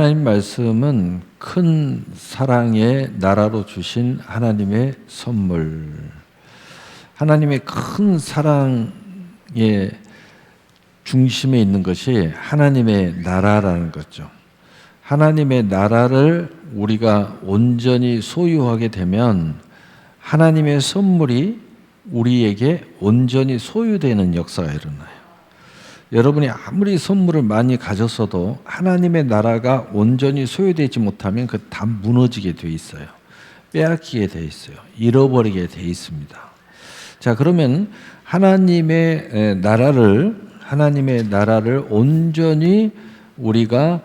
하나님 말씀은 큰 사랑의 나라로 주신 하나님의 선물. 하나님의 큰 사랑의 중심에 있는 것이 하나님의 나라라는 거죠. 하나님의 나라를 우리가 온전히 소유하게 되면 하나님의 선물이 우리에게 온전히 소유되는 역사가 일어나요. 여러분이 아무리 선물을 많이 가졌어도 하나님의 나라가 온전히 소유되지 못하면 그 다 무너지게 돼 있어요. 빼앗기게 돼 있어요. 잃어버리게 돼 있습니다. 자, 그러면 하나님의 나라를 온전히 우리가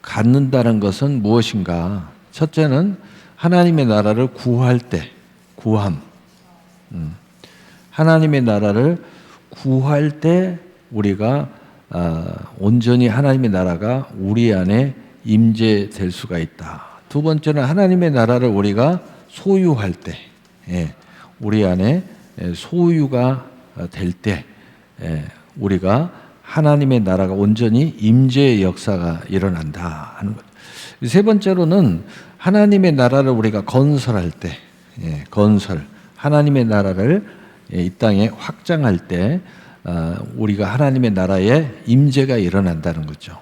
갖는다는 것은 무엇인가? 첫째는 하나님의 나라를 구할 때, 하나님의 나라를 구할 때 우리가 온전히 하나님의 나라가 우리 안에 임재될 수가 있다. 두 번째는 하나님의 나라를 우리가 소유할 때, 우리 안에 소유가 될 때 우리가 하나님의 나라가 온전히 임재의 역사가 일어난다 하는 거죠. 세 번째로는 하나님의 나라를 우리가 건설할 때, 하나님의 나라를 이 땅에 확장할 때 우리가 하나님의 나라에 임재가 일어난다는 거죠.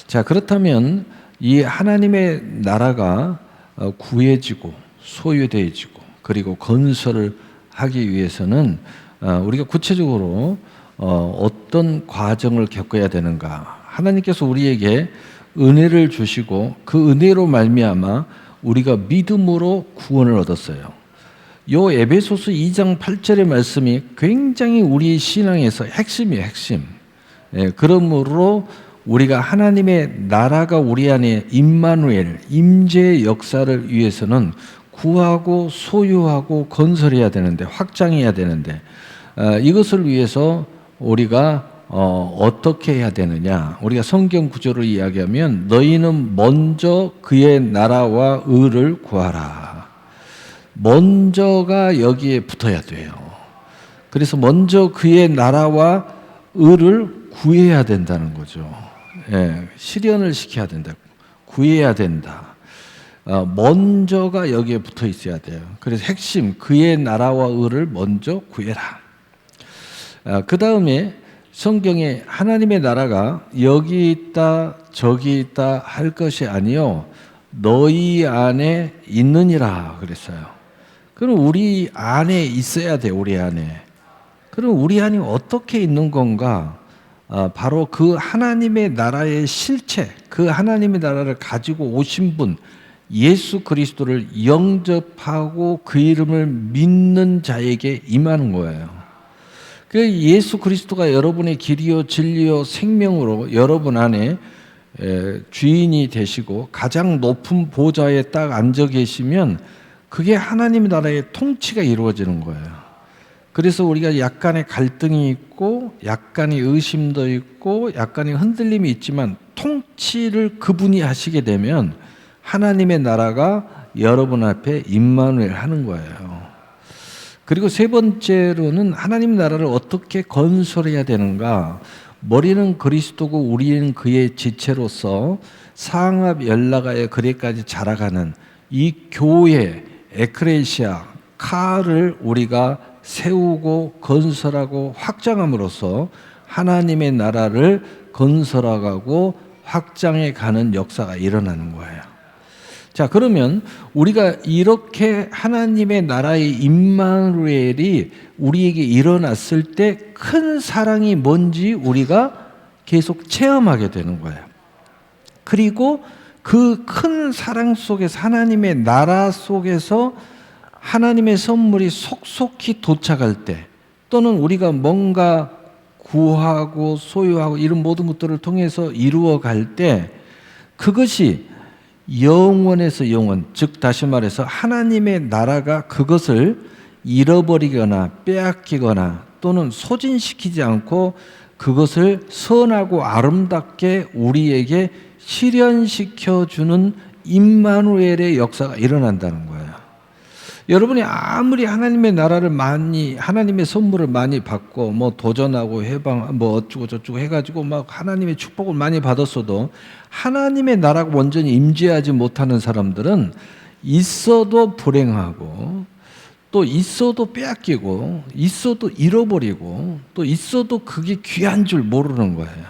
자, 그렇다면 이 하나님의 나라가 구해지고 소유되어지고 그리고 건설을 하기 위해서는 우리가 구체적으로 어떤 과정을 겪어야 되는가? 하나님께서 우리에게 은혜를 주시고 그 은혜로 말미암아 우리가 믿음으로 구원을 얻었어요. 요 에베소서 2장 8절의 말씀이 굉장히 우리 신앙에서 핵심이에요, 핵심. 그러므로 우리가 하나님의 나라가 우리 안에 임마누엘, 임재의 역사를 위해서는 구하고 소유하고 건설해야 되는데, 확장해야 되는데, 이것을 위해서 우리가 어떻게 해야 되느냐? 우리가 성경 구조를 이야기하면 너희는 먼저 그의 나라와 의를 구하라. 먼저가 여기에 붙어야 돼요. 그래서 먼저 그의 나라와 의를 구해야 된다는 거죠. 실현을 시켜야 된다. 구해야 된다. 먼저가 여기에 붙어 있어야 돼요. 그래서 핵심, 그의 나라와 의를 먼저 구해라. 그 다음에 성경에 하나님의 나라가 여기 있다 저기 있다 할 것이 아니요 너희 안에 있느니라 그랬어요. 그럼 우리 안에 있어야 돼. 우리 안에. 그럼 우리 안이 어떻게 있는 건가? 바로 그 하나님의 나라의 실체, 그 하나님의 나라를 가지고 오신 분 예수 그리스도를 영접하고 그 이름을 믿는 자에게 임하는 거예요. 그 예수 그리스도가 여러분의 길이요 진리요 생명으로 여러분 안에 주인이 되시고 가장 높은 보좌에 딱 앉아 계시면 그게 하나님의 나라의 통치가 이루어지는 거예요. 그래서 우리가 약간의 갈등이 있고 약간의 의심도 있고 약간의 흔들림이 있지만 통치를 그분이 하시게 되면 하나님의 나라가 여러분 앞에 임마누엘 하는 거예요. 그리고 세 번째로는 하나님 나라를 어떻게 건설해야 되는가? 머리는 그리스도고 우리는 그의 지체로서 상합 연락하여 그리까지 자라가는 이 교회 에크레시아 카를 우리가 세우고 건설하고 확장함으로써 하나님의 나라를 건설하고 확장해 가는 역사가 일어나는 거예요. 자, 그러면 우리가 이렇게 하나님의 나라의 임마누엘이 우리에게 일어났을 때 큰 사랑이 뭔지 우리가 계속 체험하게 되는 거예요. 그리고 그 큰 사랑 속에서 하나님의 나라 속에서 하나님의 선물이 속속히 도착할 때 또는 우리가 뭔가 구하고 소유하고 이런 모든 것들을 통해서 이루어갈 때 그것이 영원에서 영원, 즉 다시 말해서 하나님의 나라가 그것을 잃어버리거나 빼앗기거나 또는 소진시키지 않고 그것을 선하고 아름답게 우리에게 실현시켜주는 임마누엘의 역사가 일어난다는 거예요. 여러분이 아무리 하나님의 나라를 많이, 하나님의 선물을 많이 받고 뭐 도전하고 해방 뭐 어쩌고 저쩌고 해가지고 막 하나님의 축복을 많이 받았어도 하나님의 나라가 완전히 임재하지 못하는 사람들은 있어도 불행하고 또 있어도 빼앗기고 있어도 잃어버리고 또 있어도 그게 귀한 줄 모르는 거예요.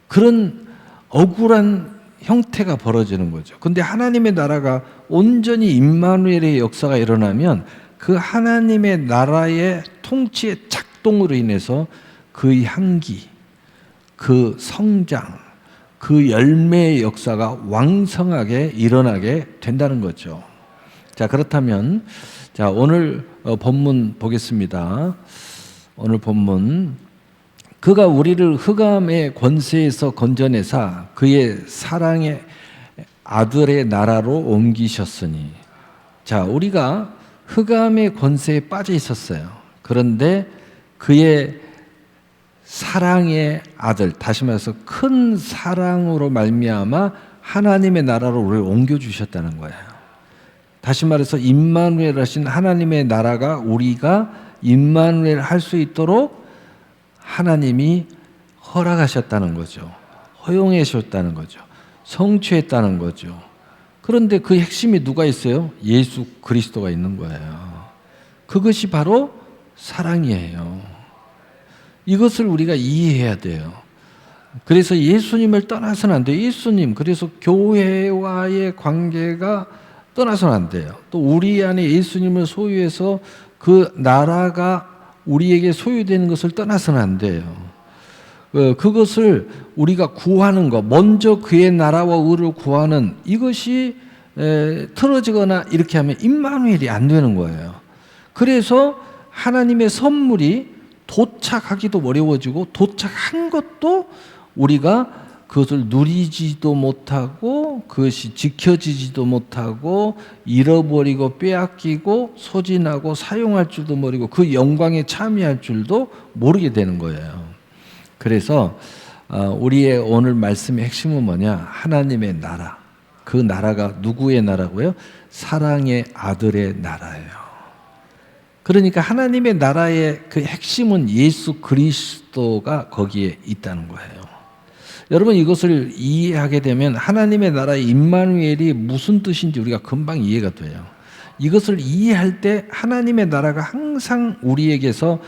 그런 억울한 형태가 벌어지는 거죠. 근데 하나님의 나라가 온전히 임마누엘의 역사가 일어나면 그 하나님의 나라의 통치의 작동으로 인해서 그 향기, 그 성장, 그 열매의 역사가 왕성하게 일어나게 된다는 거죠. 자, 그렇다면 자, 오늘 본문 보겠습니다. 오늘 본문 그가 우리를 흑암의 권세에서 건져내사 그의 사랑의 아들의 나라로 옮기셨으니. 자, 우리가 흑암의 권세에 빠져 있었어요. 그런데 그의 사랑의 아들, 다시 말해서 큰 사랑으로 말미암아 하나님의 나라로 우리를 옮겨주셨다는 거예요. 다시 말해서 임마누엘 하신 하나님의 나라가 우리가 임마누엘 할 수 있도록 하나님이 허락하셨다는 거죠. 허용해 주셨다는 거죠. 성취했다는 거죠. 그런데 그 핵심이 누가 있어요? 예수 그리스도가 있는 거예요. 그것이 바로 사랑이에요. 이것을 우리가 이해해야 돼요. 그래서 예수님을 떠나서는 안 돼요. 예수님, 그래서 교회와의 관계가 떠나서는 안 돼요. 또 우리 안에 예수님을 소유해서 그 나라가 우리에게 소유되는 것을 떠나서는 안 돼요. 그것을 우리가 구하는 것, 먼저 그의 나라와 의를 구하는 이것이 틀어지거나 이렇게 하면 임마누엘이 안 되는 거예요. 그래서 하나님의 선물이 도착하기도 어려워지고 도착한 것도 우리가 그것을 누리지도 못하고 그것이 지켜지지도 못하고 잃어버리고 빼앗기고 소진하고 사용할 줄도 모르고 그 영광에 참여할 줄도 모르게 되는 거예요. 그래서 우리의 오늘 말씀의 핵심은 뭐냐? 하나님의 나라. 그 나라가 누구의 나라고요? 사랑의 아들의 나라예요. 그러니까 하나님의 나라의 그 핵심은 예수 그리스도가 거기에 있다는 거예요. 여러분, 이것을 이해하게 되면 하나님의 나라의 임마누엘이 무슨 뜻인지 우리가 금방 이해가 돼요. 이것을 이해할 때 하나님의 나라가 항상 우리에게서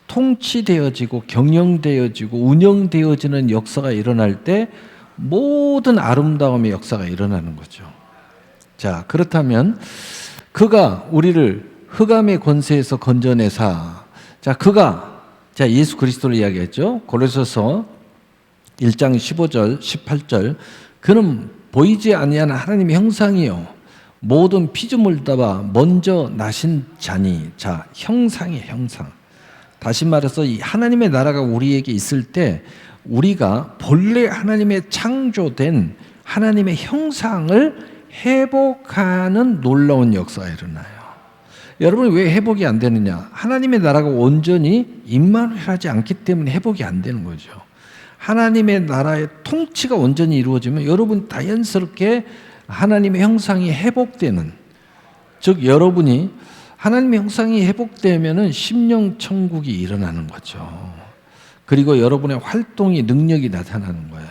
통치되어지고 경영되어지고 운영되어지는 역사가 일어날 때 모든 아름다움의 역사가 일어나는 거죠. 자, 그렇다면 그가 우리를 흑암의 권세에서 건져내사, 자, 그가, 자, 예수 그리스도를 이야기했죠. 고린도서 1장 15절, 18절. 그는 보이지 아니하는 하나님의 형상이요 모든 피조물 따라 먼저 나신 자니. 자, 형상이에요, 형상. 다시 말해서 이 하나님의 나라가 우리에게 있을 때 우리가 본래 하나님의 창조된 하나님의 형상을 회복하는 놀라운 역사가 일어나요. 여러분, 왜 회복이 안 되느냐? 하나님의 나라가 온전히 임마누엘하지 않기 때문에 회복이 안 되는 거죠. 하나님의 나라의 통치가 온전히 이루어지면 여러분 자연스럽게 하나님의 형상이 회복되는, 즉 여러분이 하나님의 형상이 회복되면은 심령 천국이 일어나는 거죠. 그리고 여러분의 활동이 능력이 나타나는 거예요.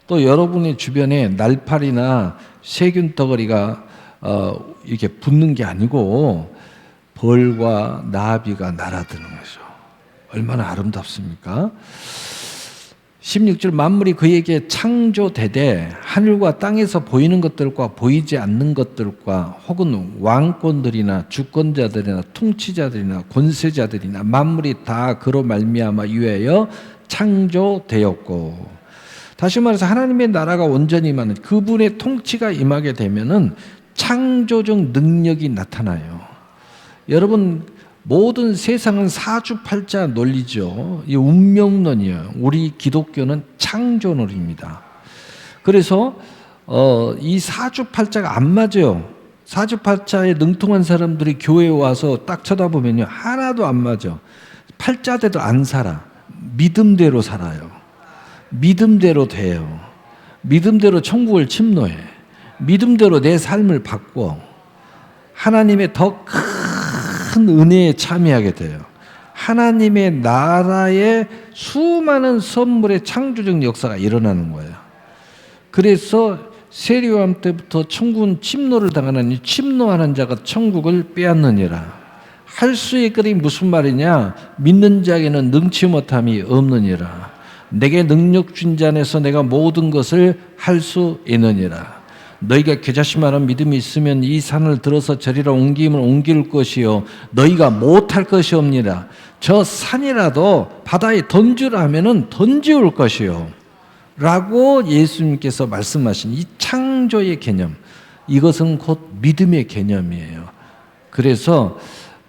또 여러분의 주변에 날파리나 세균 덩어리가 이렇게 붙는 게 아니고 벌과 나비가 날아드는 거죠. 얼마나 아름답습니까? 16절 만물이 그에게 창조되되 하늘과 땅에서 보이는 것들과 보이지 않는 것들과 혹은 왕권들이나 주권자들이나 통치자들이나 권세자들이나 만물이 다 그로 말미암아 유하여 창조되었고. 다시 말해서 하나님의 나라가 온전히 임하는 그분의 통치가 임하게 되면은 창조적 능력이 나타나요. 여러분, 모든 세상은 사주팔자 논리죠. 이 운명론이에요. 우리 기독교는 창조론입니다. 그래서 이 사주팔자가 안 맞아요. 사주팔자에 능통한 사람들이 교회에 와서 딱 쳐다보면요, 하나도 안 맞아. 팔자대도 안 살아. 믿음대로 살아요. 믿음대로 돼요. 믿음대로 천국을 침노해. 믿음대로 내 삶을 바꿔. 하나님의 더 큰 은혜에 참여하게 돼요. 하나님의 나라의 수많은 선물의 창조적 역사가 일어나는 거예요. 그래서 세리요한 때부터 천국은 침노를 당하느니 침노하는 자가 천국을 빼앗느니라. 할 수 있거니 무슨 말이냐? 믿는 자에게는 능치 못함이 없느니라. 내게 능력 준 자 안에서 내가 모든 것을 할 수 있느니라. 너희가 겨자씨만한 믿음이 있으면 이 산을 들어서 저리로 옮기면 옮길 것이요 너희가 못할 것이 없니라. 저 산이라도 바다에 던지라 하면은 던지올 것이요 라고 예수님께서 말씀하신 이 창조의 개념, 이것은 곧 믿음의 개념이에요. 그래서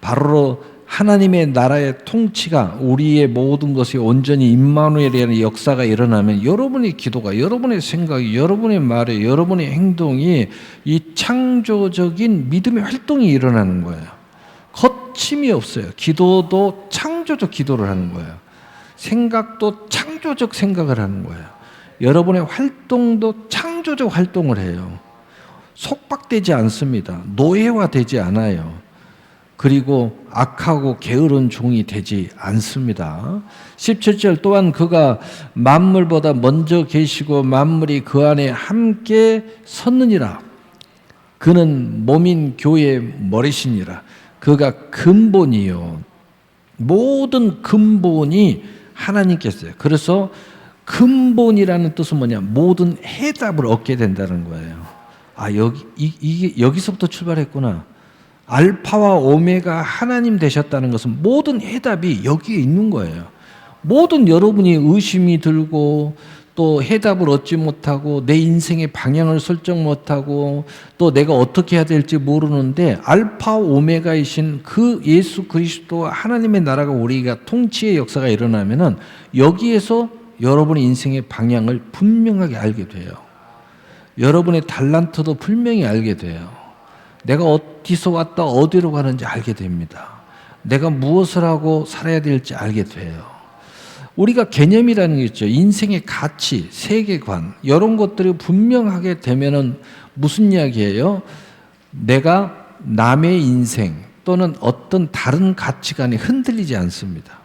바로 하나님의 나라의 통치가 우리의 모든 것이 온전히 임마누엘이라는 역사가 일어나면 여러분의 기도가, 여러분의 생각이, 여러분의 말이, 여러분의 행동이 이 창조적인 믿음의 활동이 일어나는 거예요. 거침이 없어요. 기도도 창조적 기도를 하는 거예요. 생각도 창조적 생각을 하는 거예요. 여러분의 활동도 창조적 활동을 해요. 속박되지 않습니다. 노예화되지 않아요. 그리고 악하고 게으른 종이 되지 않습니다. 17절 또한 그가 만물보다 먼저 계시고 만물이 그 안에 함께 섰느니라. 그는 몸인 교회의 머리시니라. 그가 근본이요. 모든 근본이 하나님께서요. 그래서 근본이라는 뜻은 뭐냐? 모든 해답을 얻게 된다는 거예요. 아, 이게 여기서부터 출발했구나. 알파와 오메가 하나님 되셨다는 것은 모든 해답이 여기에 있는 거예요. 모든 여러분이 의심이 들고 또 해답을 얻지 못하고 내 인생의 방향을 설정 못하고 또 내가 어떻게 해야 될지 모르는데 알파 오메가이신 그 예수 그리스도와 하나님의 나라가 우리가 통치의 역사가 일어나면은 여기에서 여러분의 인생의 방향을 분명하게 알게 돼요. 여러분의 달란트도 분명히 알게 돼요. 내가 어디서 왔다 어디로 가는지 알게 됩니다. 내가 무엇을 하고 살아야 될지 알게 돼요. 우리가 개념이라는 게 있죠. 인생의 가치, 세계관 이런 것들이 분명하게 되면은 무슨 이야기예요? 내가 남의 인생 또는 어떤 다른 가치관이 흔들리지 않습니다.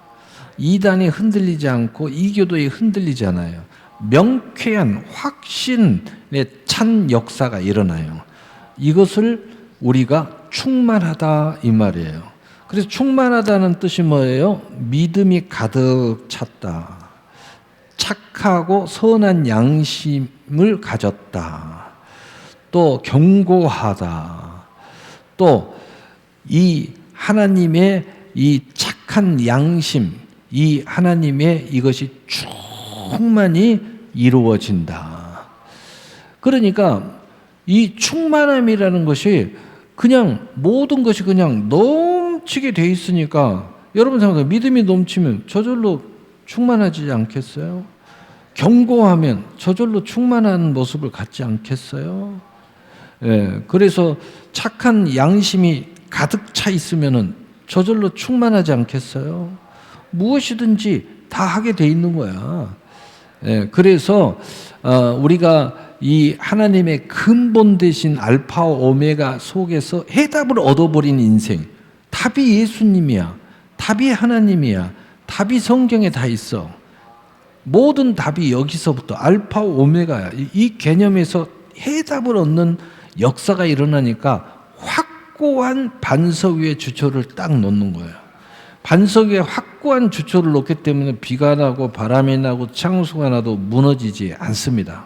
이단이 흔들리지 않고 이교도에 흔들리지 않아요. 명쾌한 확신의 찬 역사가 일어나요. 이것을 우리가 충만하다 이 말이에요. 그래서 충만하다는 뜻이 뭐예요? 믿음이 가득 찼다. 착하고 선한 양심을 가졌다. 또 견고하다. 또 이 하나님의 이 착한 양심, 이 하나님의 이것이 충만히 이루어진다. 그러니까 이 충만함이라는 것이 그냥 모든 것이 그냥 넘치게 돼 있으니까 여러분 생각해요. 믿음이 넘치면 저절로 충만하지 않겠어요? 견고하면 저절로 충만한 모습을 갖지 않겠어요? 예, 그래서 착한 양심이 가득 차 있으면은 저절로 충만하지 않겠어요? 무엇이든지 다 하게 돼 있는 거야. 예, 그래서 우리가 이 하나님의 근본 되신 알파와 오메가 속에서 해답을 얻어버린 인생, 답이 예수님이야. 답이 하나님이야. 답이 성경에 다 있어. 모든 답이 여기서부터 알파와 오메가야. 이 개념에서 해답을 얻는 역사가 일어나니까 확고한 반석 위에 주초를 딱 놓는 거예요. 반석 위에 확고한 주초를 놓기 때문에 비가 나고 바람이 나고 창수가 나도 무너지지 않습니다.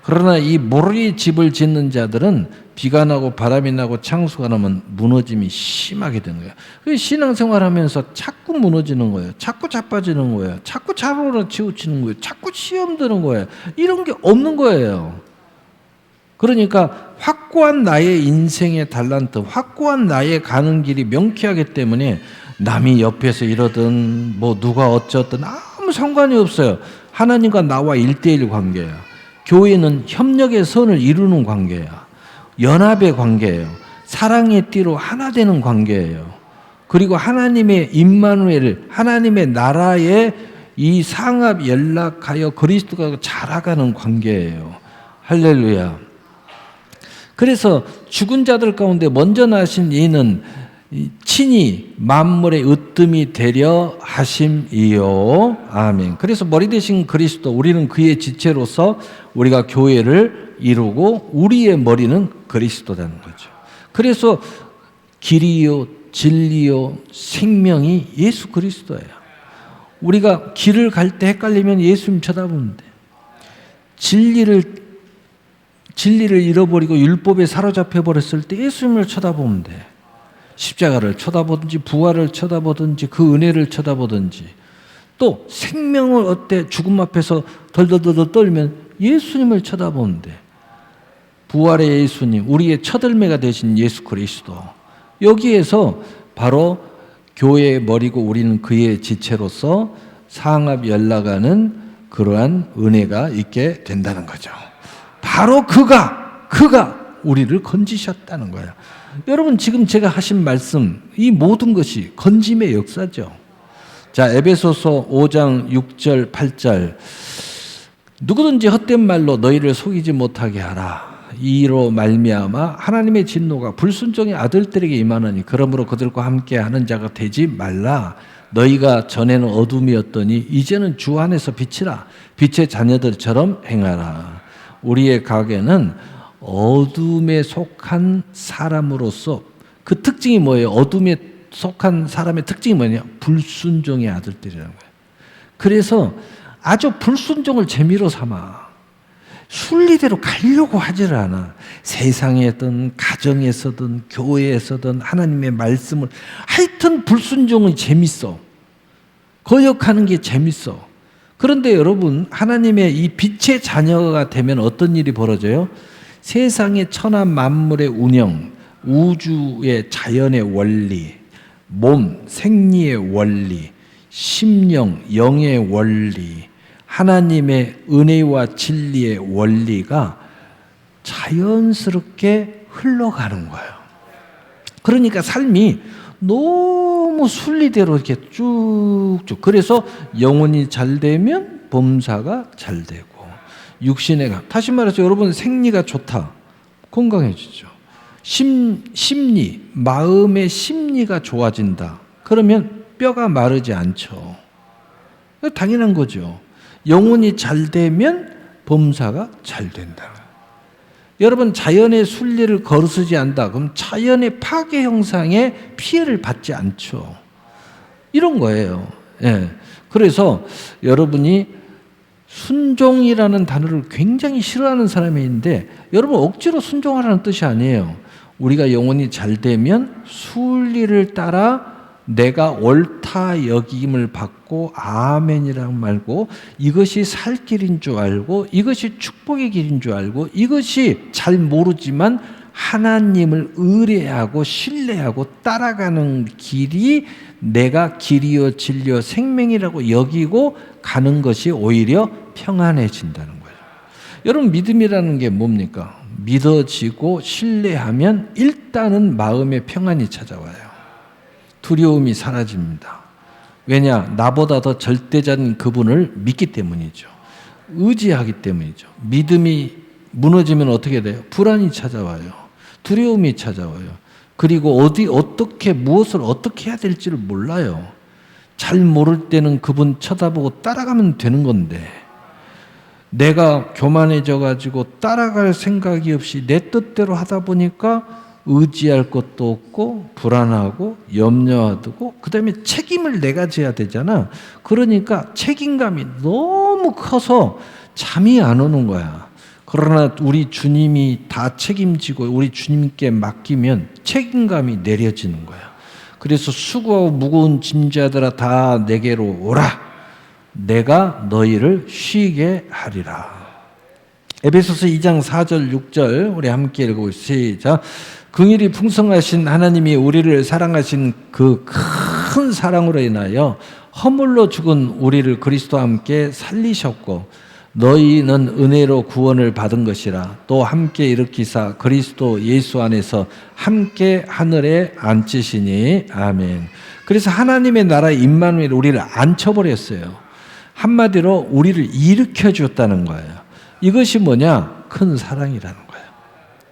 그러나 이 모르게 집을 짓는 자들은 비가 나고 바람이 나고 창수가 나면 무너짐이 심하게 되는 거예요. 그래서 신앙생활하면서 자꾸 무너지는 거예요. 자꾸 자빠지는 거예요. 자꾸 자로로 치우치는 거예요. 자꾸 시험 드는 거예요. 이런 게 없는 거예요. 그러니까 확고한 나의 인생의 달란트, 확고한 나의 가는 길이 명쾌하기 때문에 남이 옆에서 이러든 뭐 누가 어쩌든 아무 상관이 없어요. 하나님과 나와 1대1 관계야. 교회는 협력의 선을 이루는 관계야. 연합의 관계예요. 사랑의 띠로 하나 되는 관계예요. 그리고 하나님의 임마누엘, 하나님의 나라에 이 상합 연락하여 그리스도가 자라가는 관계예요. 할렐루야. 그래서 죽은 자들 가운데 먼저 나신 이는 친히 만물의 으뜸이 되려 하심이요. 아멘. 그래서 머리 대신 그리스도, 우리는 그의 지체로서 우리가 교회를 이루고 우리의 머리는 그리스도라는 거죠. 그래서 길이요 진리요 생명이 예수 그리스도예요. 우리가 길을 갈 때 헷갈리면 예수님 쳐다보면 돼. 진리를 잃어버리고 율법에 사로잡혀 버렸을 때 예수님을 쳐다보면 돼. 십자가를 쳐다보든지 부활을 쳐다보든지 그 은혜를 쳐다보든지, 또 생명을 어때 죽음 앞에서 덜덜덜 떨면 예수님을 쳐다보면 돼. 부활의 예수님, 우리의 첫열매가 되신 예수 그리스도, 여기에서 바로 교회의 머리고 우리는 그의 지체로서 상합 연락하는 그러한 은혜가 있게 된다는 거죠. 바로 그가 우리를 건지셨다는 거예요. 여러분, 지금 제가 하신 말씀, 이 모든 것이 건짐의 역사죠. 자, 에베소서 5장 6절 8절, 누구든지 헛된 말로 너희를 속이지 못하게 하라. 이로 말미암아 하나님의 진노가 불순종의 아들들에게 임하느니 그러므로 그들과 함께 하는 자가 되지 말라. 너희가 전에는 어둠이었더니 이제는 주 안에서 빛이라. 빛의 자녀들처럼 행하라. 우리의 가게는 어둠에 속한 사람으로서, 그 특징이 뭐예요? 어둠에 속한 사람의 특징이 뭐냐? 불순종의 아들들이라는 거예요. 그래서 아주 불순종을 재미로 삼아 순리대로 가려고 하질 않아. 세상에든 가정에서든 교회에서든 하나님의 말씀을, 하여튼 불순종은 재밌어. 거역하는 게 재밌어. 그런데 여러분, 하나님의 이 빛의 자녀가 되면 어떤 일이 벌어져요? 세상의 천하 만물의 운영, 우주의 자연의 원리, 몸, 생리의 원리, 심령, 영의 원리, 하나님의 은혜와 진리의 원리가 자연스럽게 흘러가는 거예요. 그러니까 삶이 너무 순리대로 이렇게 쭉쭉, 그래서 영혼이 잘 되면 범사가 잘 되고, 육신의, 다시 말해서 여러분 생리가 좋다, 건강해지죠. 심리, 마음의 심리가 좋아진다, 그러면 뼈가 마르지 않죠. 당연한 거죠. 영혼이 잘 되면 범사가 잘 된다. 여러분, 자연의 순리를 거스르지 않는다, 그럼 자연의 파괴 형상에 피해를 받지 않죠. 이런 거예요. 예. 그래서 여러분이 순종이라는 단어를 굉장히 싫어하는 사람이 있는데, 여러분 억지로 순종하라는 뜻이 아니에요. 우리가 영혼이 잘 되면 순리를 따라 내가 옳다 여김을 받고 아멘이라고 말고, 이것이 살 길인 줄 알고, 이것이 축복의 길인 줄 알고, 이것이 잘 모르지만 하나님을 의뢰하고 신뢰하고 따라가는 길이 내가 길이요 진리요 생명이라고 여기고 가는 것이 오히려 평안해진다는 거예요. 여러분, 믿음이라는 게 뭡니까? 믿어지고 신뢰하면 일단은 마음의 평안이 찾아와요. 두려움이 사라집니다. 왜냐? 나보다 더 절대자인 그분을 믿기 때문이죠. 의지하기 때문이죠. 믿음이 무너지면 어떻게 돼요? 불안이 찾아와요. 두려움이 찾아와요. 그리고 어떻게, 무엇을 어떻게 해야 될지를 몰라요. 잘 모를 때는 그분 쳐다보고 따라가면 되는 건데, 내가 교만해져 가지고 따라갈 생각이 없이 내 뜻대로 하다 보니까 의지할 것도 없고 불안하고 염려하고, 그 다음에 책임을 내가 져야 되잖아. 그러니까 책임감이 너무 커서 잠이 안 오는 거야. 그러나 우리 주님이 다 책임지고 우리 주님께 맡기면 책임감이 내려지는 거야. 그래서 수고하고 무거운 짐자들아 다 내게로 오라. 내가 너희를 쉬게 하리라. 에베소서 2장 4절 6절 우리 함께 읽고 시작. 긍휼이 풍성하신 하나님이 우리를 사랑하신 그 큰 사랑으로 인하여 허물로 죽은 우리를 그리스도와 함께 살리셨고, 너희는 은혜로 구원을 받은 것이라. 또 함께 일으키사 그리스도 예수 안에서 함께 하늘에 앉히시니. 아멘. 그래서 하나님의 나라 임마누엘, 우리를 앉혀버렸어요. 한마디로 우리를 일으켜 주었다는 거예요. 이것이 뭐냐? 큰 사랑이라는 거예요.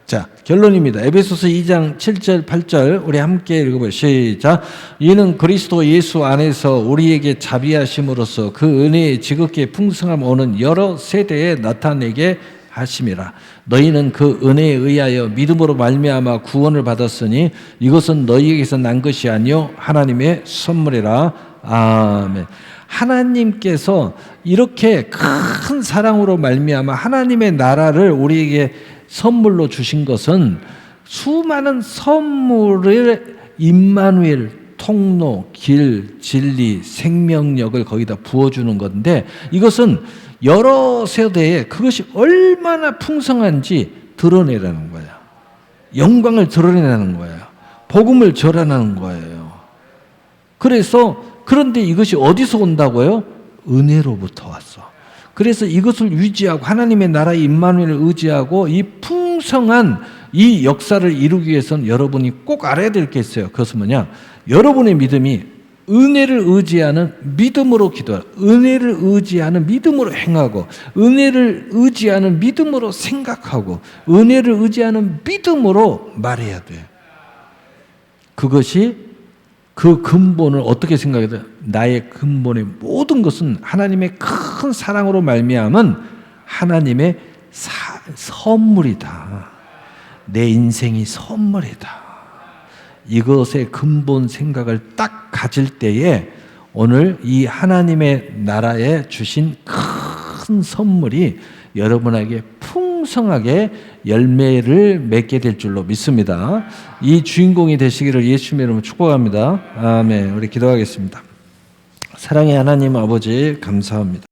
자, 결론입니다. 에베소서 2장 7절 8절 우리 함께 읽어보시죠. 시작. 이는 그리스도 예수 안에서 우리에게 자비하심으로써 그 은혜의 지극히 풍성함 오는 여러 세대에 나타내게 하심이라. 너희는 그 은혜에 의하여 믿음으로 말미암아 구원을 받았으니 이것은 너희에게서 난 것이 아니요 하나님의 선물이라. 아멘. 하나님께서 이렇게 큰 사랑으로 말미암아 하나님의 나라를 우리에게 선물로 주신 것은 수많은 선물을 임마누엘, 통로, 길, 진리, 생명력을 거기다 부어주는 건데 이것은 여러 세대에 그것이 얼마나 풍성한지 드러내라는 거예요. 영광을 드러내라는 거예요. 복음을 전하는 거예요. 그런데 이것이 어디서 온다고요? 은혜로부터 왔어. 그래서 이것을 유지하고 하나님의 나라의 임마누엘을 의지하고 이 풍성한 이 역사를 이루기 위해서는 여러분이 꼭 알아야 될 게 있어요. 그것은 뭐냐? 여러분의 믿음이 은혜를 의지하는 믿음으로 기도하고 은혜를 의지하는 믿음으로 행하고 은혜를 의지하는 믿음으로 생각하고 은혜를 의지하는 믿음으로 말해야 돼요. 그것이 그 근본을 어떻게 생각해야 돼요? 나의 근본의 모든 것은 하나님의 큰 사랑으로 말미암은 하나님의 선물이다. 내 인생이 선물이다. 이것의 근본 생각을 딱 가질 때에 오늘 이 하나님의 나라에 주신 큰 선물이 여러분에게 풍성하게 열매를 맺게 될 줄로 믿습니다. 이 주인공이 되시기를 예수님의 이름으로 축복합니다. 아멘. 우리 기도하겠습니다. 사랑의 하나님 아버지 감사합니다.